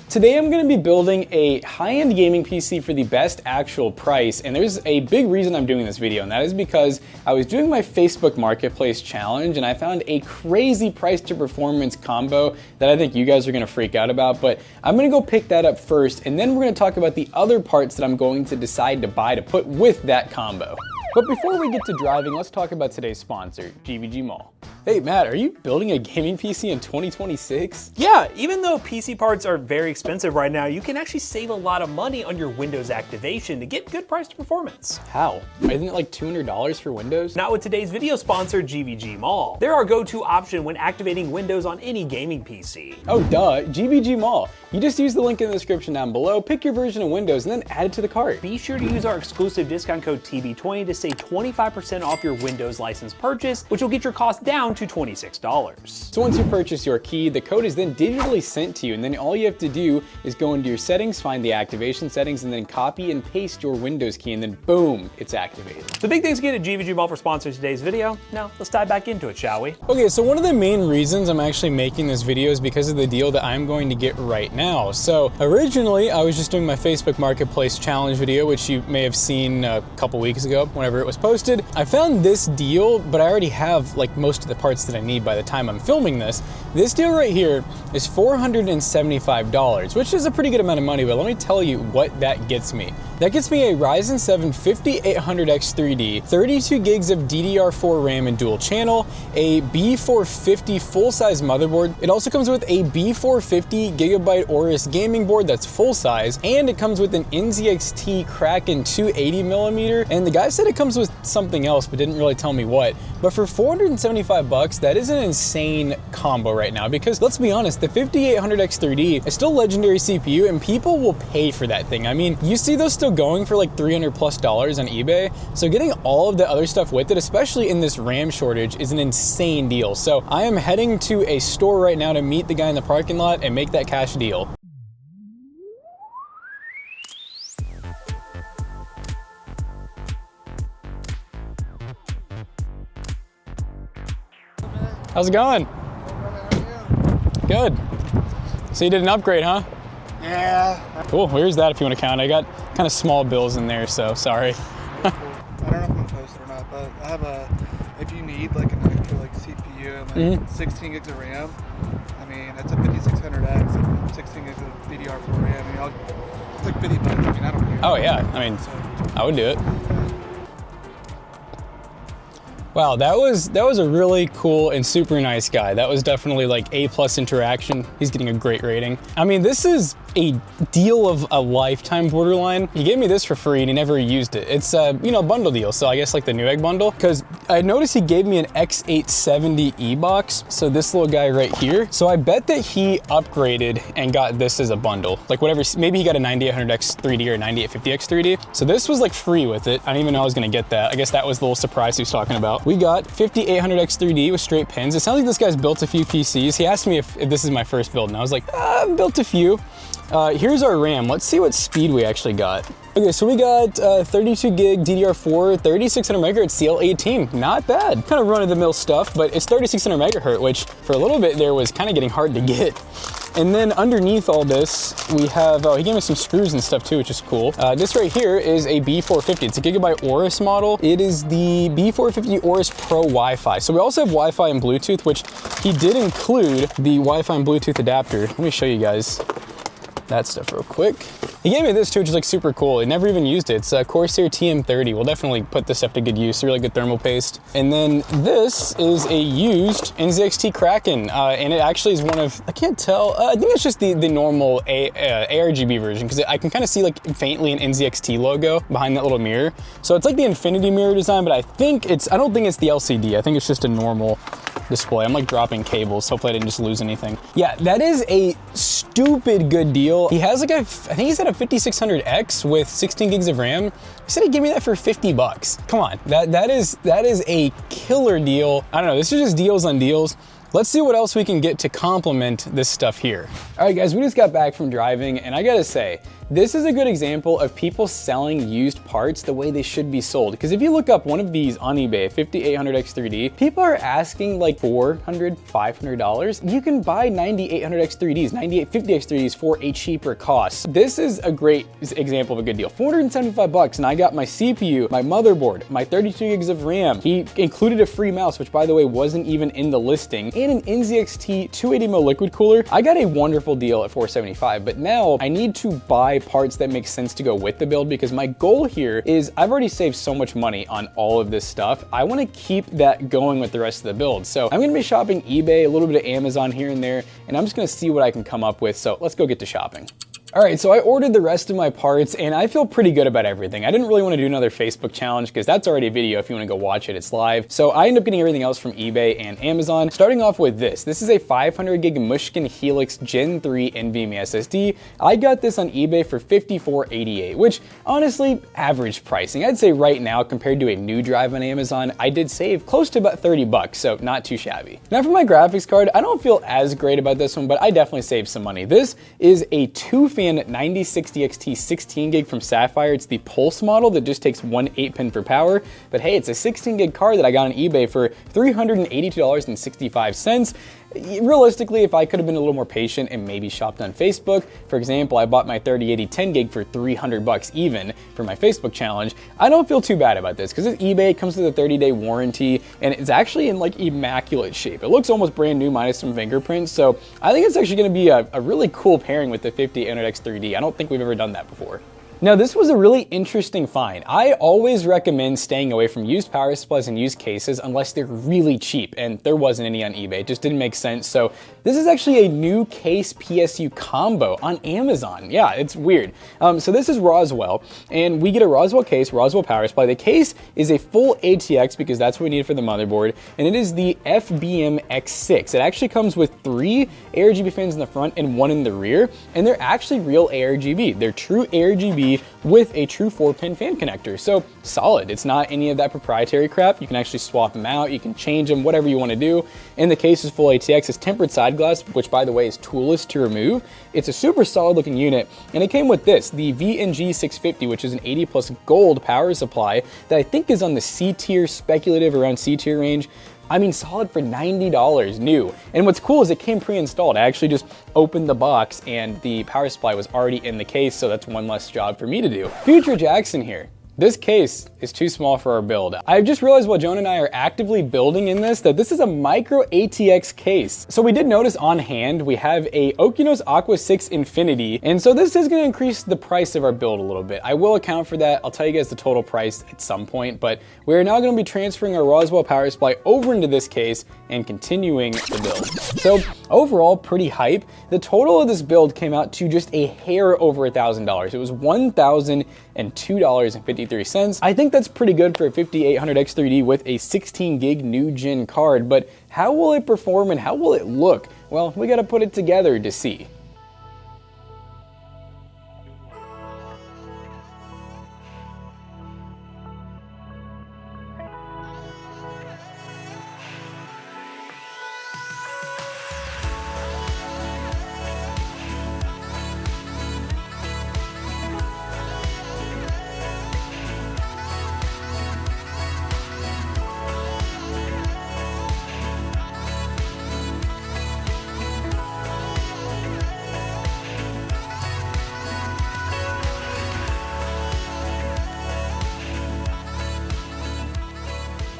Today I'm going to be building a high-end gaming PC for the best actual price, and there's a big reason I'm doing this video, and that is because I was doing my Facebook Marketplace challenge and I found a crazy price to performance combo that I think you guys are going to freak out about, but I'm going to go pick that up first, and then we're going to talk about the other parts that I'm going to decide to buy to put with that combo. But before we get to driving, let's talk about today's sponsor, GVGMall. Hey Matt, are you building a gaming PC in 2026? Yeah, even though PC parts are very expensive right now, you can actually save a lot of money on your Windows activation to get good price to performance. How? Isn't it like $200 for Windows? Not with today's video sponsor, GVGMall. They're our go-to option when activating Windows on any gaming PC. Oh duh, GVGMall. You just use the link in the description down below, pick your version of Windows, and then add it to the cart. Be sure to use our exclusive discount code TB20 to save 25% off your Windows license purchase, which will get your cost down to $26. So once you purchase your key, the code is then digitally sent to you, and then all you have to do is go into your settings, find the activation settings, and then copy and paste your Windows key, and then boom, it's activated. The big thanks again to GVGMall for sponsoring today's video. Now, let's dive back into it, shall we? Okay, so one of the main reasons I'm actually making this video is because of the deal that I'm going to get right now. So originally, I was just doing my Facebook Marketplace challenge video, which you may have seen a couple weeks ago, whenever it was posted. I found this deal, but I already have like most of the parts that I need by the time I'm filming this. This deal right here is $475, which is a pretty good amount of money, but let me tell you what that gets me. That gets me a Ryzen 7 5800X3D, 32 gigs of DDR4 RAM and dual channel, a B450 full-size motherboard. It also comes with a B450 Gigabyte Aorus gaming board that's full-size, and it comes with an NZXT Kraken 280mm, and the guy said it comes with something else, but didn't really tell me what. But for 475 bucks, that is an insane combo right now, because let's be honest, the 5800X3D is still legendary CPU, and people will pay for that thing. I mean, you see those still going for like $300+ on eBay, so getting all of the other stuff with it, especially in this RAM shortage, is an insane deal. So I am heading to a store right now to meet the guy in the parking lot and make that cash deal. How's it going? Good. So you did an upgrade, huh? Yeah. Cool, where's that if you want to count? I got kind of small bills in there, so sorry. I don't know if I'm gonna post it or not, but I have a, if you need like an extra like CPU and like 16 gigs of RAM, I mean, it's a 5600X and 16 gigs of DDR4 RAM. I mean, it's like $50. I mean, I don't care. Oh yeah, I mean, I would do it. Wow, that was a really cool and super nice guy. That was definitely like A+ interaction. He's getting a great rating. I mean, this is a deal of a lifetime borderline. He gave me this for free and he never used it. It's a, you know, bundle deal. So I guess like the Newegg bundle, because I noticed he gave me an X870E box. So this little guy right here. So I bet that he upgraded and got this as a bundle. Like whatever, maybe he got a 9800X3D or 9850X3D. So this was like free with it. I didn't even know I was gonna get that. I guess that was the little surprise he was talking about. We got 5800X3D with straight pins. It sounds like this guy's built a few PCs. He asked me if this is my first build, and I was like, I've built a few. Here's our RAM. Let's see what speed we actually got. Okay, so we got 32 gig DDR4, 3600 megahertz CL18. Not bad. Kind of run-of-the-mill stuff, but it's 3600 megahertz, which for a little bit there was kind of getting hard to get. And then underneath all this, we have, he gave me some screws and stuff too, which is cool. This right here is a B450. It's a Gigabyte Aorus model. It is the B450 Aorus Pro Wi-Fi. So we also have Wi-Fi and Bluetooth, which he did include the Wi-Fi and Bluetooth adapter. Let me show you guys that stuff real quick. He gave me this too, which is like super cool. I never even used it. It's a Corsair TM30. We'll definitely put this stuff to good use. Really good thermal paste. And then this is a used NZXT Kraken. And it actually is one of, I can't tell, I think it's just the normal ARGB version, because I can kind of see like faintly an NZXT logo behind that little mirror. So it's like the infinity mirror design, but I don't think it's the LCD. I think it's just a normal display. I'm like dropping cables. Hopefully I didn't just lose anything. Yeah, that is a stupid good deal. He has like I think he's at a 5600X with 16 gigs of RAM. He said he'd give me that for 50 bucks. Come on, that is a killer deal. I don't know, this is just deals on deals. Let's see what else we can get to complement this stuff here. All right guys, we just got back from driving and I gotta say, This is a good example of people selling used parts the way they should be sold. Because if you look up one of these on eBay, 5800X3D, people are asking like $400, $500. You can buy 9800X3Ds, 9850X3Ds for a cheaper cost. This is a great example of a good deal. $475, and I got my CPU, my motherboard, my 32 gigs of RAM. He included a free mouse, which by the way wasn't even in the listing, and an NZXT 280mm liquid cooler. I got a wonderful deal at $475, but now I need to buy parts that make sense to go with the build, because my goal here is I've already saved so much money on all of this stuff. I want to keep that going with the rest of the build. So I'm going to be shopping eBay, a little bit of Amazon here and there, and I'm just going to see what I can come up with. So let's go get to shopping. All right, so I ordered the rest of my parts and I feel pretty good about everything. I didn't really want to do another Facebook challenge because that's already a video if you want to go watch it, it's live. So I ended up getting everything else from eBay and Amazon. Starting off with this. This is a 500 gig Mushkin Helix Gen 3 NVMe SSD. I got this on eBay for $54.88, which honestly, average pricing. I'd say right now compared to a new drive on Amazon, I did save close to about $30, so not too shabby. Now for my graphics card, I don't feel as great about this one, but I definitely saved some money. This is a 2-fan 9060 XT 16 gig from Sapphire. It's the Pulse model that just takes one 8-pin for power. But hey, it's a 16 gig card that I got on eBay for $382.65. Realistically, if I could have been a little more patient and maybe shopped on Facebook, for example, I bought my 3080 10 gig for $300 even for my Facebook challenge. I don't feel too bad about this because it's eBay, it comes with a 30-day warranty, and it's actually in like immaculate shape. It looks almost brand new minus some fingerprints, so I think it's actually going to be a really cool pairing with the 5800X3D. I don't think we've ever done that before. Now, this was a really interesting find. I always recommend staying away from used power supplies and used cases unless they're really cheap, and there wasn't any on eBay. It just didn't make sense. So this is actually a new case PSU combo on Amazon. Yeah, it's weird. So this is Rosewill, and we get a Rosewill case, Rosewill power supply. The case is a full ATX because that's what we need for the motherboard, and it is the FBM X6. It actually comes with 3 ARGB fans in the front and 1 in the rear, and they're actually real ARGB. They're true ARGB with a true 4-pin fan connector. So solid. It's not any of that proprietary crap. You can actually swap them out. You can change them, whatever you want to do. And the case is full ATX. It's tempered side glass, which by the way is toolless to remove. It's a super solid looking unit. And it came with this, the VNG 650, which is an 80 plus gold power supply that I think is on the C tier, speculative around C tier range. I mean, solid for $90 new. And what's cool is it came pre-installed. I actually just opened the box and the power supply was already in the case, so that's one less job for me to do. Future Jackson here. This case is too small for our build. I've just realized while Joan and I are actively building in this that this is a micro ATX case. So we did notice on hand we have a Okinos Aqua 6 Infinity, and so this is going to increase the price of our build a little bit. I will account for that. I'll tell you guys the total price at some point, but we are now going to be transferring our Rosewill power supply over into this case and continuing the build. So overall, pretty hype. The total of this build came out to just a hair over $1,000. It was $1,002.53. I think that's pretty good for a 5800X3D with a 16 gig new gen card, but how will it perform and how will it look? Well, we gotta put it together to see.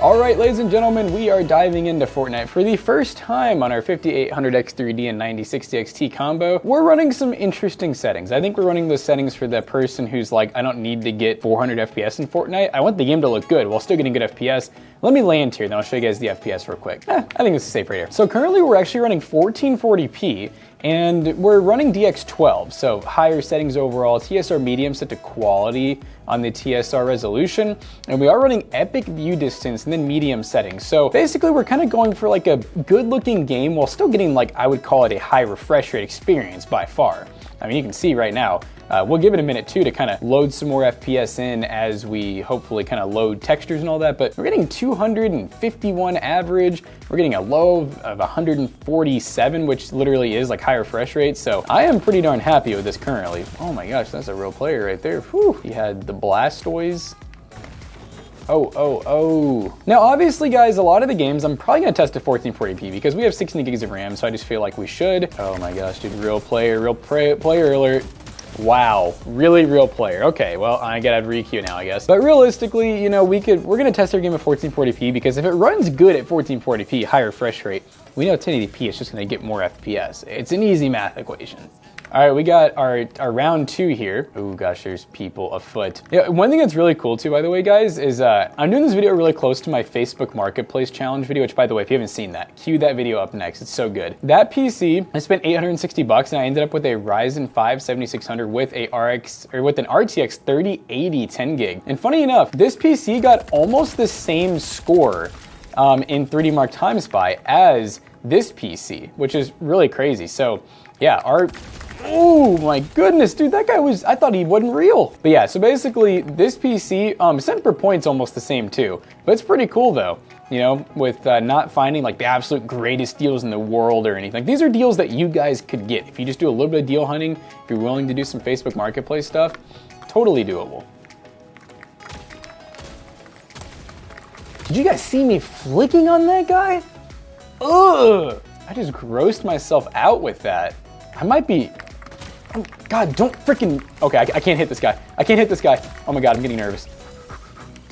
All right, ladies and gentlemen, we are diving into Fortnite for the first time on our 5800X3D and 9060 XT combo. We're running some interesting settings. I think we're running those settings for the person who's like, I don't need to get 400 FPS in Fortnite. I want the game to look good while still getting good FPS. Let me land here, then I'll show you guys the FPS real quick. I think this is safe right here. So currently we're actually running 1440p, and we're running DX12, so higher settings overall. TSR medium set to quality on the TSR resolution, and we are running epic view distance and then medium settings. So basically we're kind of going for like a good looking game while still getting, like, I would call it a high refresh rate experience by far. I mean, you can see right now, we'll give it a minute too to kind of load some more FPS in as we hopefully kind of load textures and all that, but we're getting 251 average. We're getting a low of 147, which literally is like high refresh rate. So I am pretty darn happy with this currently. Oh my gosh, that's a real player right there. Whew. He had the Blastoise. Oh. Now, obviously, guys, a lot of the games, I'm probably gonna test at 1440p because we have 16 gigs of RAM, so I just feel like we should. Oh my gosh, dude, real player alert. Wow, really real player. Okay, well, I gotta re-queue now, I guess. But realistically, you know, we're gonna test our game at 1440p because if it runs good at 1440p, high refresh rate, we know 1080p is just gonna get more FPS. It's an easy math equation. All right, we got our round 2 here. Oh gosh, there's people afoot. Yeah, one thing that's really cool too, by the way, guys, is I'm doing this video really close to my Facebook Marketplace challenge video, which by the way, if you haven't seen that, cue that video up next, it's so good. That PC, I spent $860 and I ended up with a Ryzen 5 7600 with an RTX 3080 10 gig. And funny enough, this PC got almost the same score in 3D Mark Time Spy as this PC, which is really crazy. So yeah, oh my goodness, dude, that guy I thought he wasn't real. But yeah, so basically this PC, cent per point's almost the same too, but it's pretty cool though, you know, with not finding like the absolute greatest deals in the world or anything. These are deals that you guys could get if you just do a little bit of deal hunting, if you're willing to do some Facebook Marketplace stuff, totally doable. Did you guys see me flicking on that guy? Ugh, I just grossed myself out with that. I might be, oh God, don't freaking, okay, I can't hit this guy. I can't hit this guy. Oh my God, I'm getting nervous.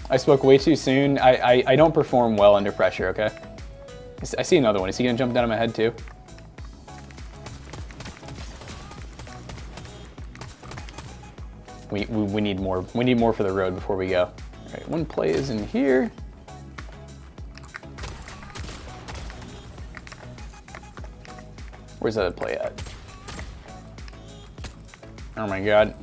I spoke way too soon. I don't perform well under pressure, okay? I see another one. Is he gonna jump down on my head too? We need more. We need more for the road before we go. All right, one play is in here. Where's that play at? Oh my God.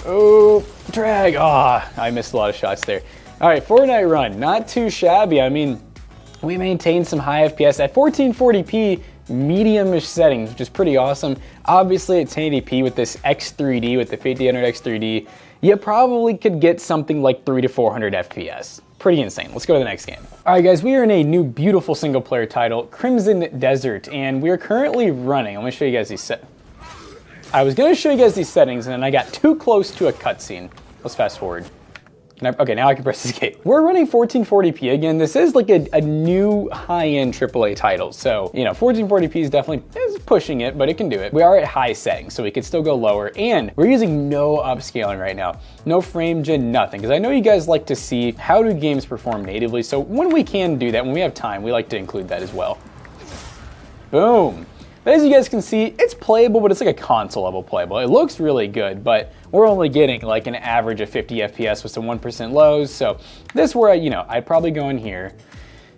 Oh, drag. Ah, I missed a lot of shots there. All right, Fortnite run, not too shabby. I mean, we maintained some high FPS at 1440p medium-ish settings, which is pretty awesome. Obviously at 1080p with this X3D, with the 5000 X3D, you probably could get something like 300 to 400 FPS. Pretty insane. Let's go to the next game. All right, guys, we are in a new beautiful single player title, Crimson Desert, and we are currently running. Let me show you guys these settings. I was gonna show you guys these settings and then I got too close to a cutscene. Let's fast forward. Okay, now I can press escape. We're running 1440p again. This is like a new high-end AAA title. So, you know, 1440p is definitely pushing it, but it can do it. We are at high settings, so we could still go lower. And we're using no upscaling right now. No frame gen, nothing. Because I know you guys like to see how do games perform natively. So when we can do that, when we have time, we like to include that as well. Boom. But as you guys can see, it's playable, but it's like a console level playable. It looks really good, but we're only getting like an average of 50 FPS with some 1% lows. So this is where I'd probably go in here.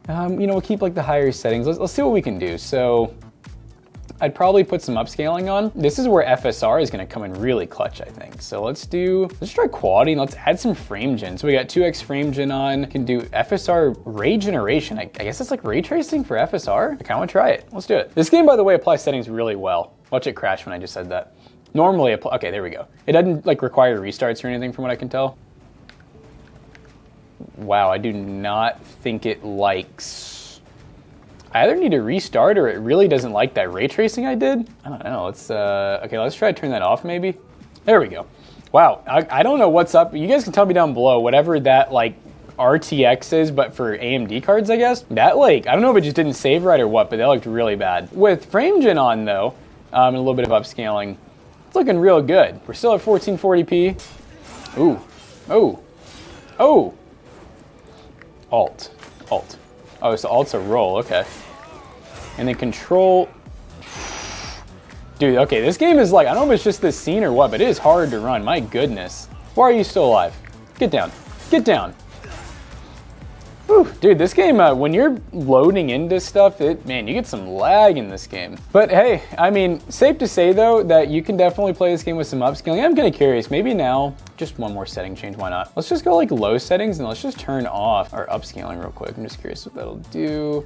We'll keep like the higher settings. Let's see what we can do. So I'd probably put some upscaling on. This is where FSR is gonna come in really clutch, I think. So let's try quality and let's add some frame gen. So we got 2x frame gen on, can do FSR ray generation. I guess it's like ray tracing for FSR. I kinda wanna try it. Let's do it. This game, by the way, applies settings really well. Watch it crash when I just said that. Normally, okay, there we go. It doesn't like require restarts or anything from what I can tell. Wow, I do not think it likes, I either need to restart or it really doesn't like that ray tracing I did. I don't know, okay, let's try to turn that off maybe. There we go. Wow, I don't know what's up. You guys can tell me down below, whatever that like RTX is, but for AMD cards, I guess. That like, I don't know if it just didn't save right or what, but that looked really bad. With frame gen on though, and a little bit of upscaling, it's looking real good. We're still at 1440p. Ooh, oh. Alt. Oh, so Alt's a roll, okay. And then control. Dude, okay, this game is like, I don't know if it's just this scene or what, but it is hard to run, my goodness. Why are you still alive? Get down, get down. Whew, dude, this game, when you're loading into stuff, man, you get some lag in this game. But hey, I mean, safe to say though, that you can definitely play this game with some upscaling. I'm kind of curious, maybe now, just one more setting change, why not? Let's just go like low settings and let's just turn off our upscaling real quick. I'm just curious what that'll do.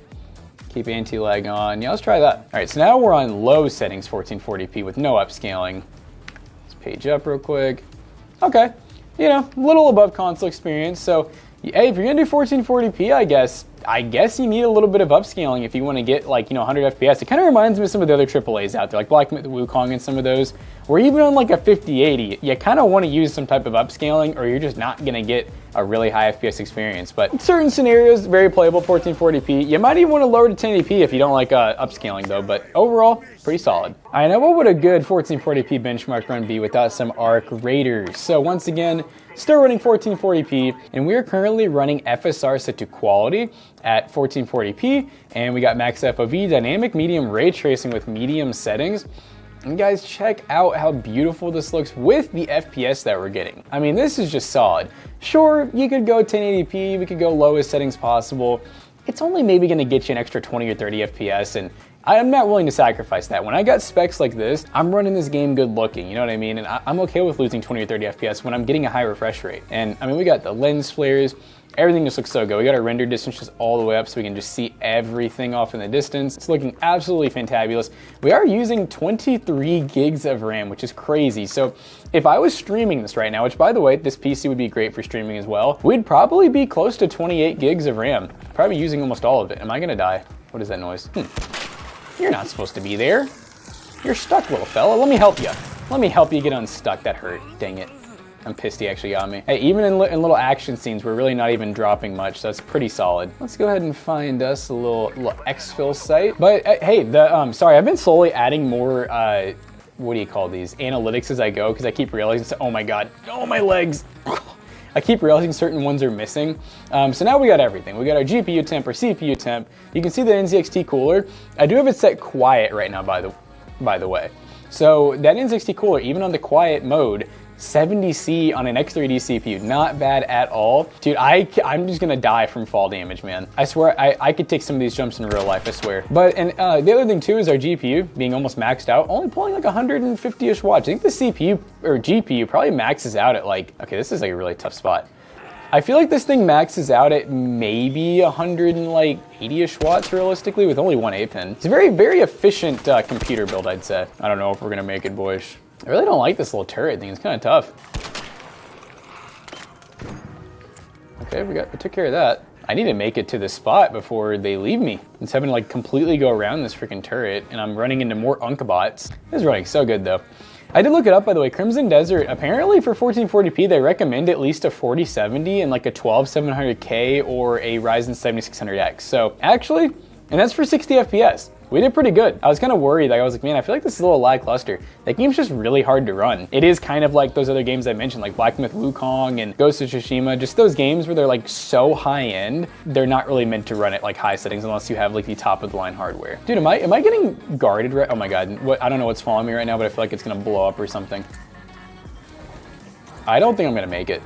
Keep anti-lag on. Yeah, let's try that. All right, so now we're on low settings, 1440p with no upscaling. Let's page up real quick. Okay, you know, a little above console experience. So, hey, if you're gonna do 1440p, I guess you need a little bit of upscaling if you want to get like, you know, 100 FPS. It kind of reminds me of some of the other AAAs out there, like Black Myth Wukong and some of those, or even on like a 5080, you kind of want to use some type of upscaling or you're just not going to get a really high FPS experience. But in certain scenarios, very playable 1440p. You might even want to lower to 1080p if you don't like upscaling though, but overall, pretty solid. All right, now what would a good 1440p benchmark run be without some ARC Raiders? So once again, still running 1440p, and we are currently running FSR set to quality at 1440p, and we got max FOV, dynamic medium ray tracing with medium settings. And guys, check out how beautiful this looks with the FPS that we're getting. I mean, this is just solid. Sure, you could go 1080p, we could go lowest settings possible. It's only maybe gonna get you an extra 20 or 30 FPS, and I'm not willing to sacrifice that. When I got specs like this, I'm running this game good looking, you know what I mean? And I'm okay with losing 20 or 30 FPS when I'm getting a high refresh rate. And I mean, we got the lens flares, everything just looks so good. We got our render distance just all the way up so we can just see everything off in the distance. It's looking absolutely fantabulous. We are using 23 gigs of RAM, which is crazy. So if I was streaming this right now, which by the way, this PC would be great for streaming as well, we'd probably be close to 28 gigs of RAM. Probably using almost all of it. Am I gonna die? What is that noise? You're not supposed to be there. You're stuck, little fella. Let me help you. Let me help you get unstuck. That hurt. Dang it. I'm pissed he actually got me. Hey, even in little action scenes, we're really not even dropping much, so that's pretty solid. Let's go ahead and find us a little exfil site. But hey, sorry, I've been slowly adding more, what do you call these? Analytics as I go, because I keep realizing, oh my God, oh my legs. I keep realizing certain ones are missing. So now we got everything. We got our GPU temp, our CPU temp. You can see the NZXT cooler. I do have it set quiet right now, by the way. So that NZXT cooler, even on the quiet mode, 70C on an X3D CPU, not bad at all. Dude, I'm just gonna die from fall damage, man. I swear, I could take some of these jumps in real life, I swear. But, and the other thing too is our GPU being almost maxed out, only pulling like 150-ish watts. I think the CPU, or GPU probably maxes out at like, okay, this is like a really tough spot. I feel like this thing maxes out at maybe 180-ish watts realistically with only one 8-pin. It's a very, very efficient computer build, I'd say. I don't know if we're gonna make it, boys. I really don't like this little turret thing. It's kind of tough. Okay, we took care of that. I need to make it to this spot before they leave me. It's having to like completely go around this freaking turret, and I'm running into more Unkabots. This is running so good though. I did look it up, by the way. Crimson Desert, apparently for 1440p, they recommend at least a 4070 and like a 12700K or a Ryzen 7600X. So actually, and that's for 60 FPS. We did pretty good. I was kind of worried. I was like, man, I feel like this is a little lackluster. That game's just really hard to run. It is kind of like those other games I mentioned, like Black Myth Wukong and Ghost of Tsushima, just those games where they're like so high end, they're not really meant to run at like high settings unless you have like the top of the line hardware. Dude, am I getting guarded right? Oh my God, I don't know what's following me right now, but I feel like it's gonna blow up or something. I don't think I'm gonna make it.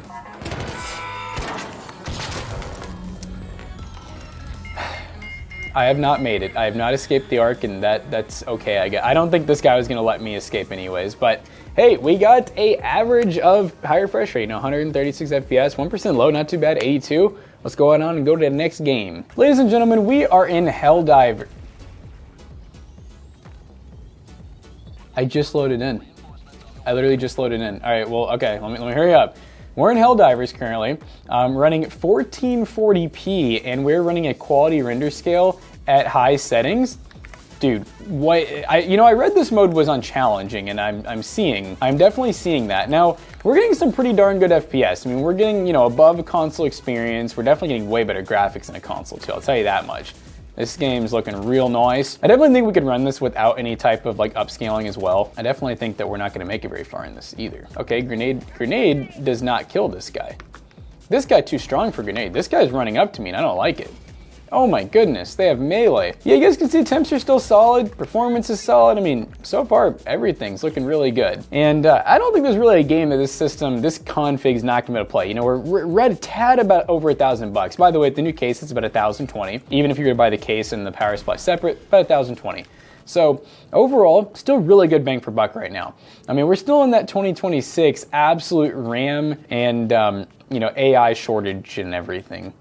I have not made it. I have not escaped the arc, and that's okay, I guess. I don't think this guy was gonna let me escape anyways, but hey, we got a average of high refresh rate, you know, 136 FPS, 1% low, not too bad, 82. Let's go on and go to the next game. Ladies and gentlemen, we are in Helldiver. I just loaded in. I literally just loaded in. All right, well, okay, let me hurry up. We're in Helldivers currently, running 1440p, and we're running a quality render scale at high settings. Dude, I read this mode was on challenging, and I'm definitely seeing that. Now, we're getting some pretty darn good FPS. I mean, we're getting, you know, above a console experience. We're definitely getting way better graphics than a console too, I'll tell you that much. This game's looking real nice. I definitely think we could run this without any type of like upscaling as well. I definitely think that we're not gonna make it very far in this either. Okay, grenade does not kill this guy. This guy too strong for grenade. This guy's running up to me and I don't like it. Oh my goodness, they have melee. Yeah, you guys can see temps are still solid, performance is solid. I mean, so far, everything's looking really good. And I don't think there's really a game that this system, this config's not gonna be able to play. You know, we're at a tad about over $1,000. By the way, the new case, it's about 1,020. Even if you're gonna buy the case and the power supply separate, about 1,020. So overall, still really good bang for buck right now. I mean, we're still in that 2026 absolute RAM and, you know, AI shortage and everything.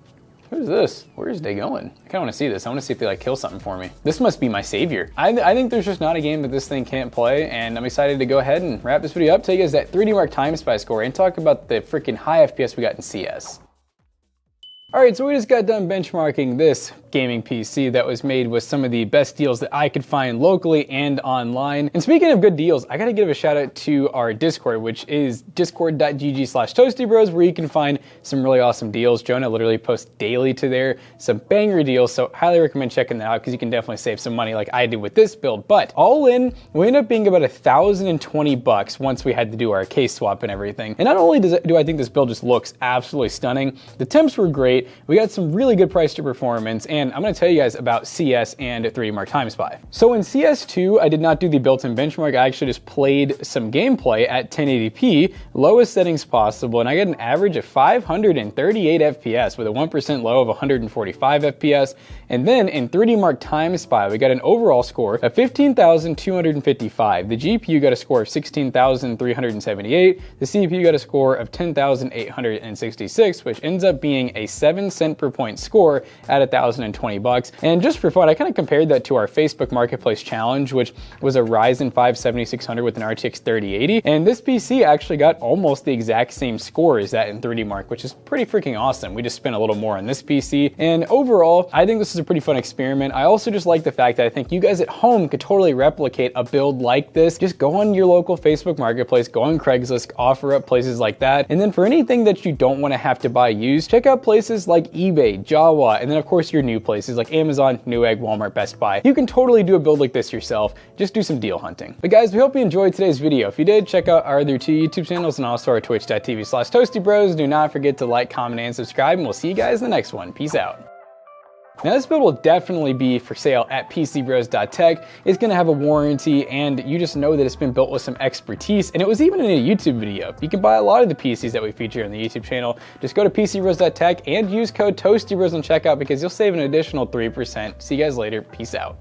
Who's this? Where is they going? I kinda wanna see this. I wanna see if they like kill something for me. This must be my savior. I think there's just not a game that this thing can't play, and I'm excited to go ahead and wrap this video up, tell you guys that 3D Mark Time Spy score, and talk about the freaking high FPS we got in CS. All right, so we just got done benchmarking this gaming PC that was made with some of the best deals that I could find locally and online. And speaking of good deals, I gotta give a shout out to our Discord, which is discord.gg/toastybros, where you can find some really awesome deals. Jonah literally posts daily to there, some banger deals, so highly recommend checking that out because you can definitely save some money like I did with this build. But all in, we ended up being about $1,020 once we had to do our case swap and everything. And not only do I think this build just looks absolutely stunning, the temps were great, we got some really good price to performance, and I'm gonna tell you guys about CS and 3D Mark Time Spy. So in CS2, I did not do the built-in benchmark, I actually just played some gameplay at 1080p, lowest settings possible, and I got an average of 538 FPS with a 1% low of 145 FPS. And then in 3D Mark Time Spy, we got an overall score of 15,255. The GPU got a score of 16,378. The CPU got a score of 10,866, which ends up being a 7-cent per point score at $1,020. And just for fun, I kind of compared that to our Facebook Marketplace challenge, which was a Ryzen 5 7600 with an RTX 3080. And this PC actually got almost the exact same score as that in 3D Mark, which is pretty freaking awesome. We just spent a little more on this PC. And overall, I think this is a pretty fun experiment. I also just like the fact that I think you guys at home could totally replicate a build like this. Just go on your local Facebook Marketplace, go on Craigslist, offer up places like that. And then for anything that you don't want to have to buy used, check out places like eBay, Jawa, and then of course your new places like Amazon, Newegg, Walmart, Best Buy. You can totally do a build like this yourself. Just do some deal hunting. But guys, we hope you enjoyed today's video. If you did, check out our other 2 YouTube channels and also our twitch.tv/toastybros. Do not forget to like, comment, and subscribe, and we'll see you guys in the next one. Peace out. Now this build will definitely be for sale at PCBros.tech. It's gonna have a warranty, and you just know that it's been built with some expertise, and it was even in a YouTube video. You can buy a lot of the PCs that we feature on the YouTube channel. Just go to PCBros.tech and use code TOASTYBROS on checkout because you'll save an additional 3%. See you guys later. Peace out.